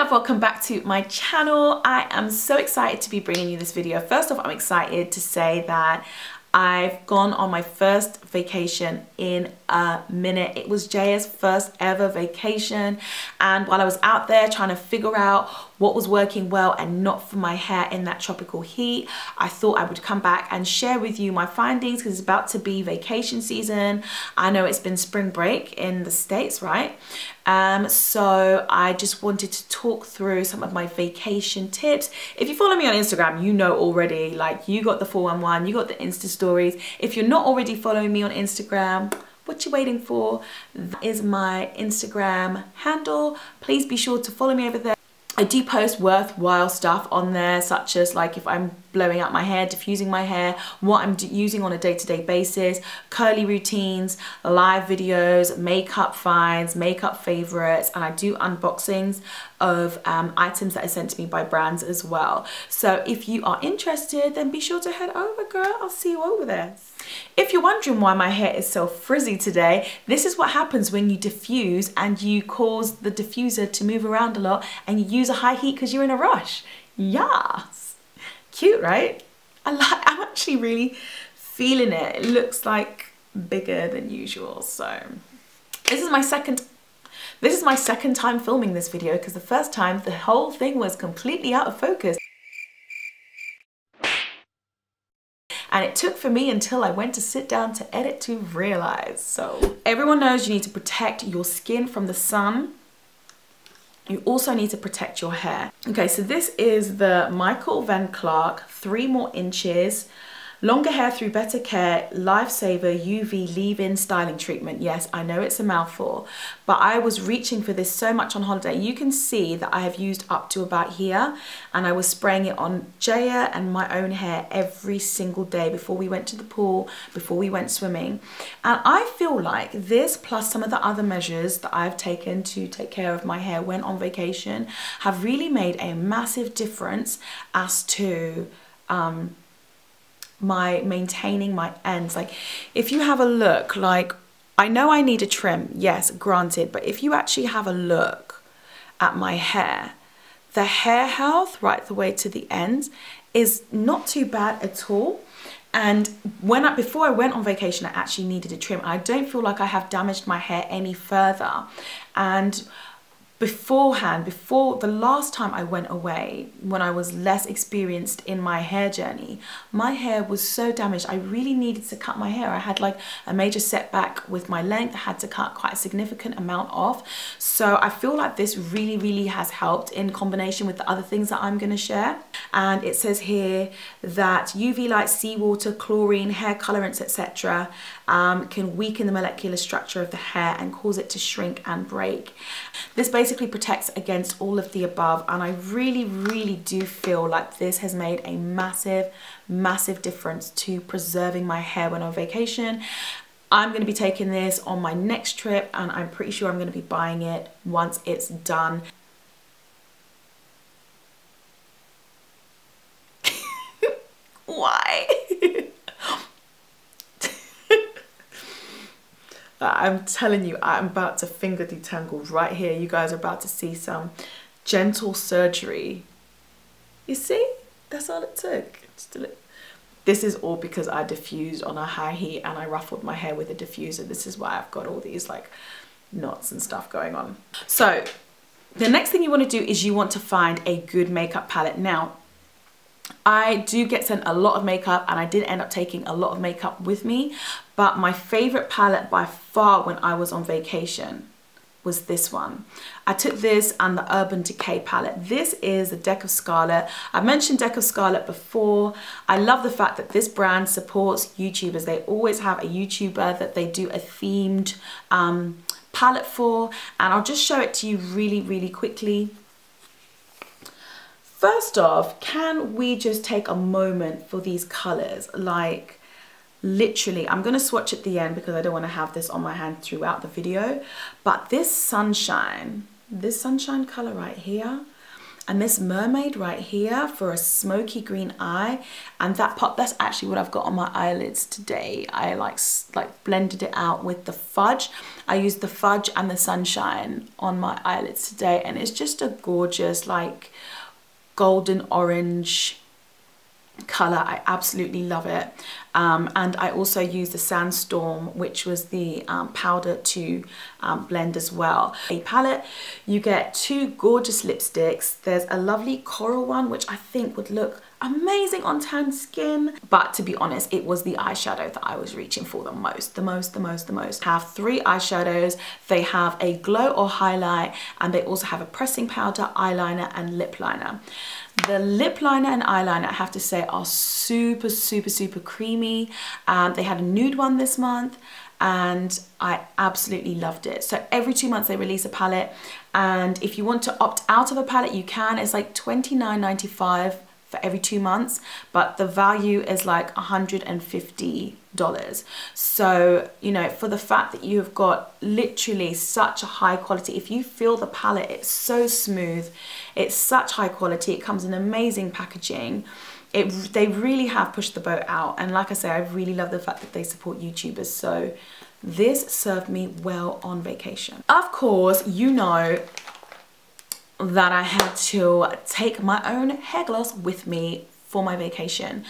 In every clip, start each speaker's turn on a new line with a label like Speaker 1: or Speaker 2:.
Speaker 1: love, welcome back to my channel. I am so excited to be bringing you this video. First off, I'm excited to say that I've gone on my first vacation in a minute. It was Jaya's first ever vacation, and while I was out there trying to figure out what was working well and not for my hair in that tropical heat, I thought I would come back and share with you my findings because it's about to be vacation season. I know it's been spring break in the States, right? So I just wanted to talk through some of my vacation tips. If you follow me on Instagram, you know already, like, you got the 411, you got the Insta stories. If you're not already following me on Instagram, what you waiting for? That is my Instagram handle. Please be sure to follow me over there. I do post worthwhile stuff on there, such as like if I'm blowing out my hair, diffusing my hair, what I'm using on a day-to-day basis, curly routines, live videos, makeup finds, makeup favorites, and I do unboxings of items that are sent to me by brands as well. So if you are interested, then be sure to head over, girl. I'll see you over there. If you're wondering why my hair is so frizzy today, this is what happens when you diffuse and you cause the diffuser to move around a lot and you use a high heat because you're in a rush. Yes. Cute, right? I'm actually really feeling it. It looks like bigger than usual. So this is my second time filming this video because the first time the whole thing was completely out of focus. And it took for me until I went to sit down to edit to realize. So everyone knows you need to protect your skin from the sun. You also need to protect your hair. Okay, so this is the Micheal Van Clarke 3 More Inches Longer Hair Through Better Care Lifesaver UV Leave-In Styling Treatment. Yes, I know it's a mouthful, but I was reaching for this so much on holiday. You can see that I have used up to about here, and I was spraying it on Jaya and my own hair every single day before we went to the pool, before we went swimming. And I feel like this, plus some of the other measures that I've taken to take care of my hair when on vacation, have really made a massive difference as to my maintaining my ends. Like, if you have a look, like, I know I need a trim, yes, granted, but if you actually have a look at my hair, the hair health right the way to the end is not too bad at all. And before I went on vacation, I actually needed a trim. I don't feel like I have damaged my hair any further. And beforehand, before the last time I went away, when I was less experienced in my hair journey, my hair was so damaged. I really needed to cut my hair. I had like a major setback with my length. I had to cut quite a significant amount off. So I feel like this really, really has helped in combination with the other things that I'm going to share. And it says here that UV light, seawater, chlorine, hair colorants, etc. Can weaken the molecular structure of the hair and cause it to shrink and break. This basically protects against all of the above, and I really, really do feel like this has made a massive, massive difference to preserving my hair when on vacation. I'm going to be taking this on my next trip, and I'm pretty sure I'm going to be buying it once it's done. Why? I'm telling you, I'm about to finger detangle right here. You guys are about to see some gentle surgery. You see? That's all it took. This is all because I diffused on a high heat and I ruffled my hair with a diffuser. This is why I've got all these like knots and stuff going on. So the next thing you want to do is you want to find a good makeup palette. Now, I do get sent a lot of makeup, and I did end up taking a lot of makeup with me, but my favorite palette by far when I was on vacation was this one. I took this and the Urban Decay palette. This is the Deck of Scarlet. I've mentioned Deck of Scarlet before. I love the fact that this brand supports YouTubers. They always have a YouTuber that they do a themed palette for, and I'll just show it to you really, really quickly. First off, can we just take a moment for these colors? Like, literally, I'm going to swatch at the end because I don't want to have this on my hand throughout the video. But this sunshine color right here, and this mermaid right here for a smoky green eye, and that pot, that's actually what I've got on my eyelids today. I like blended it out with the fudge. I used the fudge and the sunshine on my eyelids today, and it's just a gorgeous like golden orange color. I absolutely love it. And I also used the Sandstorm, which was the powder to blend as well. A palette, you get two gorgeous lipsticks. There's a lovely coral one, which I think would look amazing on tan skin, but to be honest, it was the eyeshadow that I was reaching for the most. I have three eyeshadows. They have a glow or highlight, and they also have a pressing powder, eyeliner, and lip liner. The lip liner and eyeliner, I have to say, are super creamy. They had a nude one this month, and I absolutely loved it. So every 2 months they release a palette, and if you want to opt out of a palette, you can. It's like $29.95 for every 2 months, but the value is like $150. So, you know, for the fact that you have got literally such a high quality, if you feel the palette, it's so smooth, it's such high quality, it comes in amazing packaging. They really have pushed the boat out, and like I say, I really love the fact that they support YouTubers. So this served me well on vacation. Of course, you know that I had to take my own hair gloss with me for my vacation.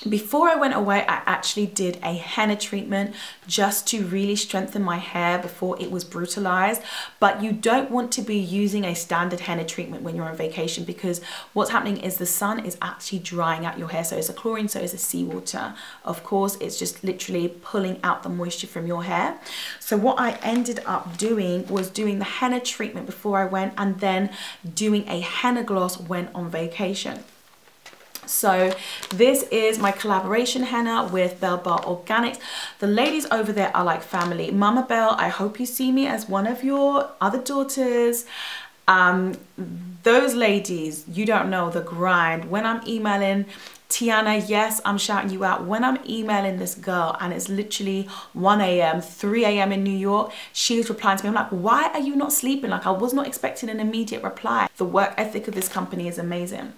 Speaker 1: Before I went away, I actually did a henna treatment just to really strengthen my hair before it was brutalized. But you don't want to be using a standard henna treatment when you're on vacation, because what's happening is the sun is actually drying out your hair. So it's a chlorine, so it's a seawater. Of course, it's just literally pulling out the moisture from your hair. So what I ended up doing was doing the henna treatment before I went, and then doing a henna gloss when on vacation. So this is my collaboration henna with Belle Bar Organics. The ladies over there are like family. Mama Belle, I hope you see me as one of your other daughters. Those ladies, you don't know the grind. When I'm emailing Tiana, yes, I'm shouting you out. When I'm emailing this girl and it's literally 1 a.m., 3 a.m. in New York, she's replying to me. I'm like, why are you not sleeping? Like, I was not expecting an immediate reply. The work ethic of this company is amazing.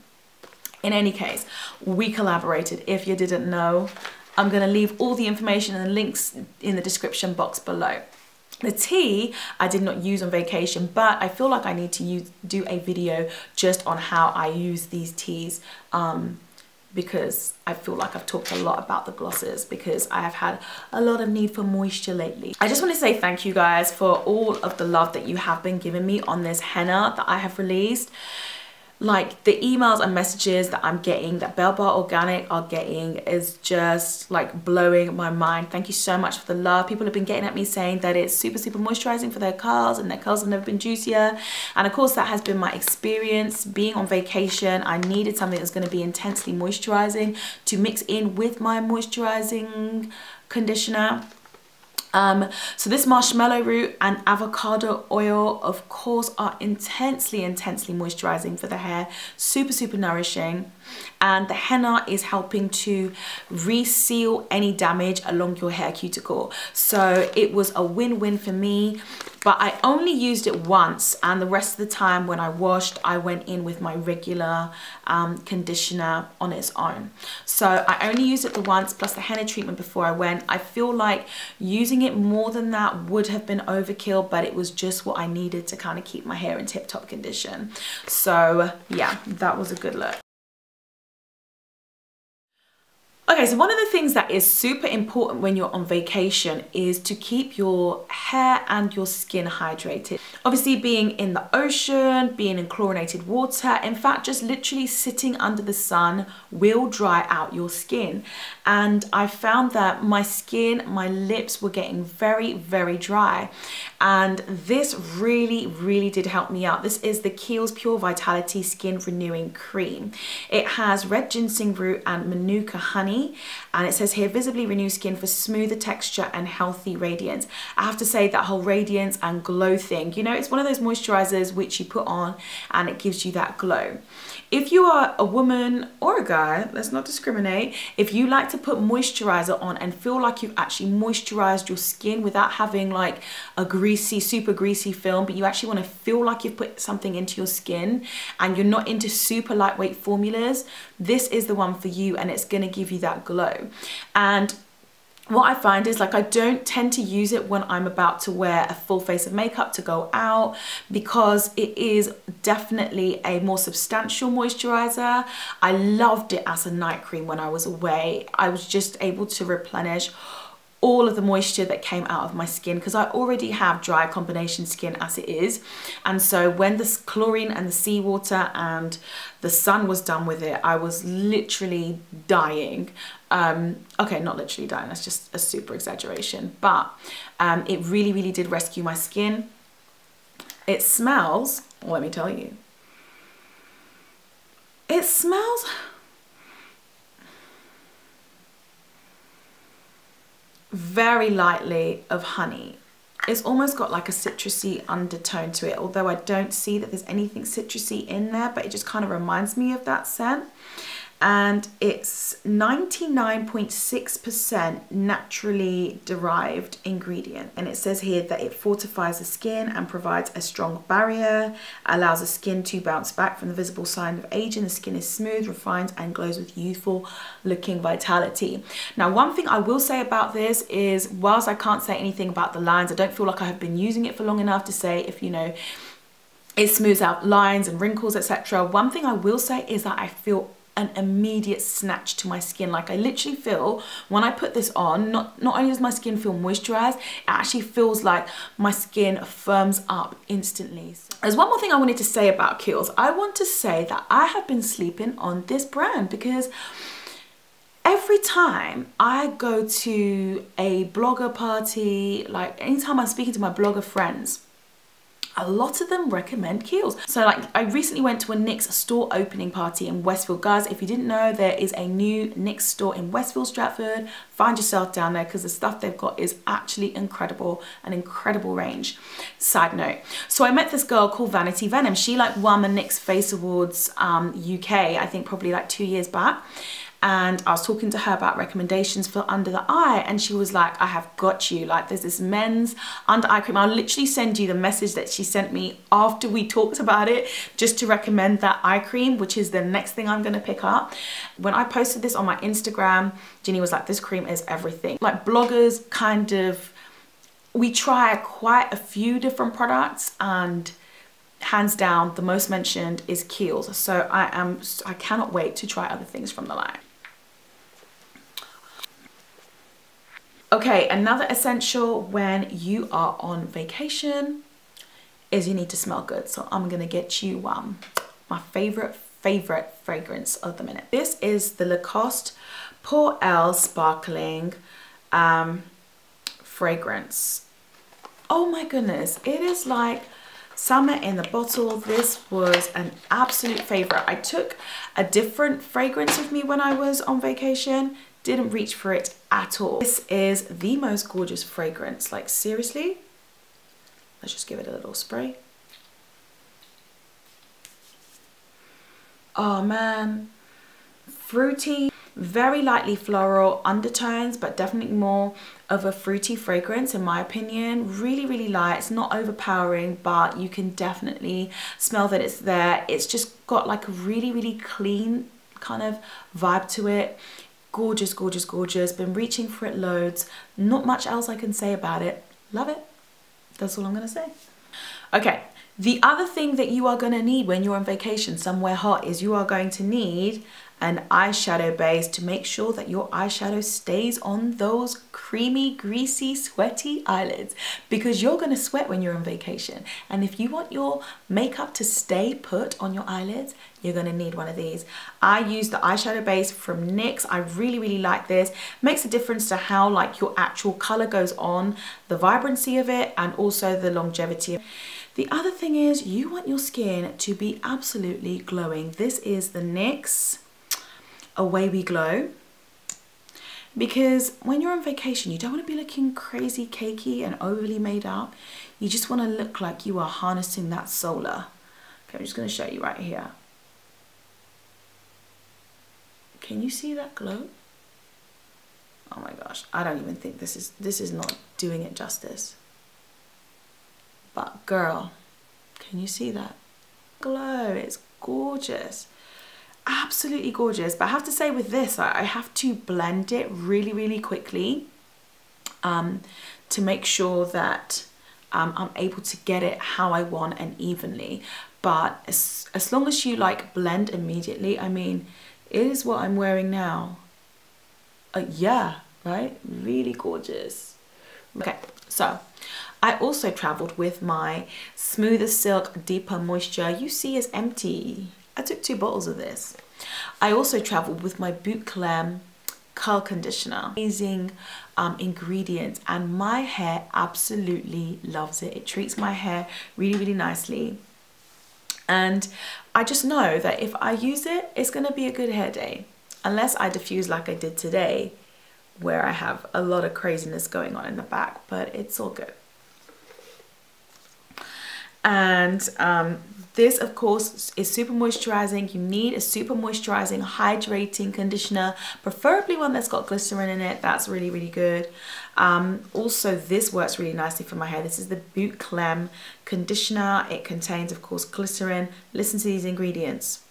Speaker 1: In any case, we collaborated. If you didn't know, I'm going to leave all the information and the links in the description box below. The tea I did not use on vacation, but I feel like I need to do a video just on how I use these teas, because I feel like I've talked a lot about the glosses because I have had a lot of need for moisture lately. I just want to say thank you guys for all of the love that you have been giving me on this henna that I have released. Like, the emails and messages that I'm getting, that Belle Bar Organic are getting, is just like blowing my mind. Thank you so much for the love. People have been getting at me saying that it's super moisturizing for their curls, and their curls have never been juicier. And of course, that has been my experience. Being on vacation, I needed something that's going to be intensely moisturizing to mix in with my moisturizing conditioner. So this marshmallow root and avocado oil, of course, are intensely moisturizing for the hair. Super nourishing. And the henna is helping to reseal any damage along your hair cuticle. So it was a win-win for me. But I only used it once, and the rest of the time when I washed, I went in with my regular conditioner on its own. So I only used it the once, plus the henna treatment before I went. I feel like using it more than that would have been overkill, but it was just what I needed to kind of keep my hair in tip-top condition. So yeah, that was a good look. Okay, so one of the things that is super important when you're on vacation is to keep your hair and your skin hydrated. Obviously, being in the ocean, being in chlorinated water, in fact, just literally sitting under the sun will dry out your skin. And I found that my skin, my lips were getting very dry. And this really did help me out. This is the Kiehls Pure Vitality Skin Renewing Cream. It has red ginseng root and manuka honey. honey, and it says here, visibly renew skin for smoother texture and healthy radiance. I have to say that whole radiance and glow thing, you know, it's one of those moisturizers which you put on and it gives you that glow. If you are a woman or a guy, let's not discriminate, if you like to put moisturizer on and feel like you've actually moisturized your skin without having like a greasy, super greasy film, but you actually want to feel like you've put something into your skin and you're not into super lightweight formulas, this is the one for you, and it's going to give you that glow. And what I find is, like, I don't tend to use it when I'm about to wear a full face of makeup to go out, because it is definitely a more substantial moisturizer. I loved it as a night cream when I was away. I was just able to replenish all of the moisture that came out of my skin, because I already have dry combination skin as it is. And so when the chlorine and the seawater and the sun was done with it, I was literally dying. Okay, not literally dying, that's just a super exaggeration, but it really, really did rescue my skin. It smells, well, let me tell you, it smells very lightly of honey. It's almost got like a citrusy undertone to it, although I don't see that there's anything citrusy in there, but it just kind of reminds me of that scent. And it's 99.6% naturally derived ingredient. And it says here that it fortifies the skin and provides a strong barrier, allows the skin to bounce back from the visible sign of aging. The skin is smooth, refined, and glows with youthful looking vitality. Now, one thing I will say about this is, whilst I can't say anything about the lines, I don't feel like I have been using it for long enough to say if, you know, it smooths out lines and wrinkles, etc. One thing I will say is that I feel an immediate snatch to my skin. Like, I literally feel when I put this on, not only does my skin feel moisturized, it actually feels like my skin firms up instantly. There's one more thing I wanted to say about Kiehls. I want to say that I have been sleeping on this brand, because every time I go to a blogger party, like anytime I'm speaking to my blogger friends, a lot of them recommend Kiehls. So like, I recently went to a NYX store opening party in Westfield. Guys, if you didn't know, there is a new NYX store in Westfield, Stratford. Find yourself down there, because the stuff they've got is actually incredible, an incredible range. Side note, so I met this girl called Vanity Venom. She like won the NYX Face Awards UK, I think probably like 2 years back. And I was talking to her about recommendations for under the eye, and she was like, I have got you. Like, there's this men's under eye cream. I'll literally send you the message that she sent me after we talked about it, just to recommend that eye cream, which is the next thing I'm gonna pick up. When I posted this on my Instagram, Ginny was like, this cream is everything. Like, bloggers kind of, we try quite a few different products, and hands down the most mentioned is Kiehls. So I cannot wait to try other things from the line. Okay, another essential when you are on vacation is you need to smell good. So I'm gonna get you my favorite fragrance of the minute. This is the Lacoste Pour Elle Sparkling fragrance. Oh my goodness, it is like summer in the bottle. This was an absolute favorite. I took a different fragrance with me when I was on vacation. Didn't reach for it at all. This is the most gorgeous fragrance. Like, seriously, let's just give it a little spray. Oh man, fruity, very lightly floral undertones, but definitely more of a fruity fragrance in my opinion. Really, really light. It's not overpowering, but you can definitely smell that it's there. It's just got like a really, really clean kind of vibe to it. Gorgeous, gorgeous, gorgeous. Been reaching for it loads. Not much else I can say about it. Love it. That's all I'm gonna say. Okay, the other thing that you are gonna need when you're on vacation somewhere hot is you are going to need an eyeshadow base to make sure that your eyeshadow stays on those creamy, greasy, sweaty eyelids, because you're gonna sweat when you're on vacation. And if you want your makeup to stay put on your eyelids, you're gonna need one of these. I use the eyeshadow base from NYX. I really, really like this. Makes a difference to how like your actual color goes on, the vibrancy of it, and also the longevity. The other thing is you want your skin to be absolutely glowing. This is the NYX Away We Glow. because when you're on vacation, you don't want to be looking crazy cakey and overly made up. You just want to look like you are harnessing that solar. Okay, I'm just going to show you right here. Can you see that glow? Oh my gosh, I don't even think this is not doing it justice. But girl, can you see that glow? It's gorgeous. Absolutely gorgeous. But I have to say with this, I have to blend it really, really quickly to make sure that I'm able to get it how I want and evenly. But as long as you like blend immediately, I mean, it is what I'm wearing now. Yeah, right? Really gorgeous. Okay, so I also traveled with my Smoother Silk Deeper Moisture. You see it's empty. I took 2 bottles of this. I also traveled with my Boucleme Curl Conditioner. Amazing ingredients, and my hair absolutely loves it. It treats my hair really, really nicely. And I just know that if I use it, it's gonna be a good hair day. Unless I diffuse like I did today, where I have a lot of craziness going on in the back, but it's all good. And this, of course, is super moisturizing. You need a super moisturizing, hydrating conditioner, preferably one that's got glycerin in it. That's really, really good. Also, this works really nicely for my hair. This is the Boucleme conditioner. It contains, of course, glycerin. Listen to these ingredients: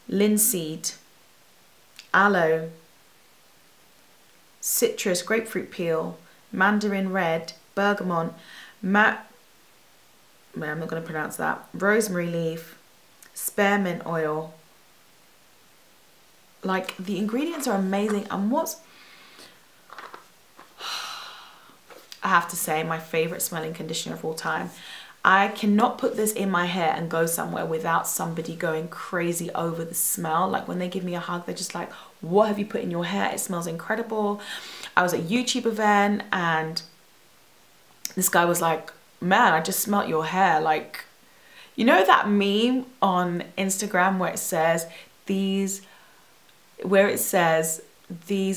Speaker 1: linseed, aloe, citrus, grapefruit peel, mandarin red, bergamot, I'm not going to pronounce that, rosemary leaf, spearmint oil. Like, the ingredients are amazing. And what's, I have to say, my favorite smelling conditioner of all time. I cannot put this in my hair and go somewhere without somebody going crazy over the smell. Like, when they give me a hug, they're just like, what have you put in your hair? It smells incredible. I was at a YouTube event and this guy was like, man, I just smelt your hair. Like, you know that meme on Instagram where it says these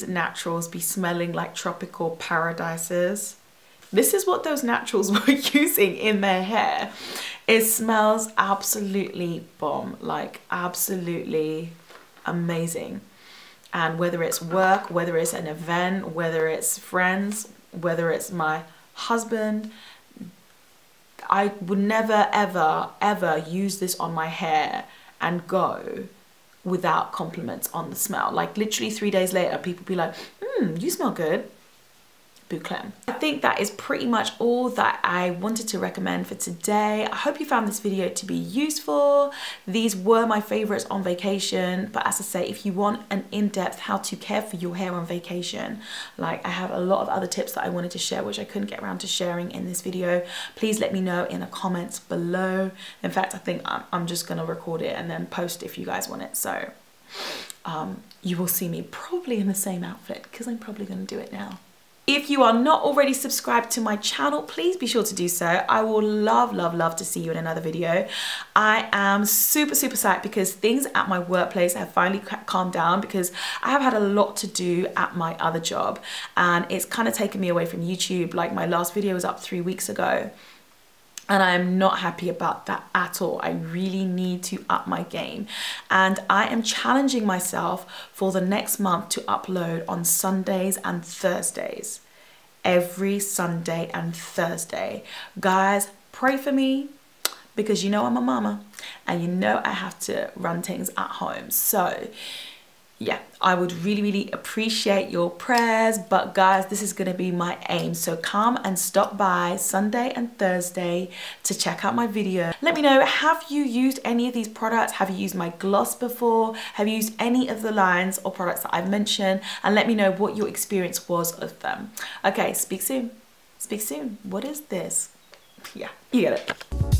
Speaker 1: naturals be smelling like tropical paradises? This is what those naturals were using in their hair. It smells absolutely bomb, like absolutely amazing. And whether it's work, whether it's an event, whether it's friends, whether it's my husband, I would never, ever, ever use this on my hair and go without compliments on the smell. Like, literally 3 days later, people be like, you smell good. Boucleme. I think that is pretty much all that I wanted to recommend for today. I hope you found this video to be useful. These were my favorites on vacation, but as I say, if you want an in-depth how to care for your hair on vacation, like, I have a lot of other tips that I wanted to share which I couldn't get around to sharing in this video. Please let me know in the comments below. In fact, I think I'm just gonna record it and then post if you guys want it. So you will see me probably in the same outfit because I'm probably gonna do it now. If you are not already subscribed to my channel, please be sure to do so. I will love, love, love to see you in another video. I am super, super psyched because things at my workplace have finally calmed down because I have had a lot to do at my other job and it's kind of taken me away from YouTube. Like, my last video was up 3 weeks ago. And I am not happy about that at all. I really need to up my game. And I am challenging myself for the next month to upload on Sundays and Thursdays. Every Sunday and Thursday. Guys, pray for me because you know I'm a mama and you know I have to run things at home. So yeah, I would really, really appreciate your prayers, but guys, this is gonna be my aim. So come and stop by Sunday and Thursday to check out my video. Let me know, have you used any of these products? Have you used my gloss before? Have you used any of the lines or products that I've mentioned? And let me know what your experience was of them. Okay, speak soon. Speak soon. What is this? Yeah, you get it.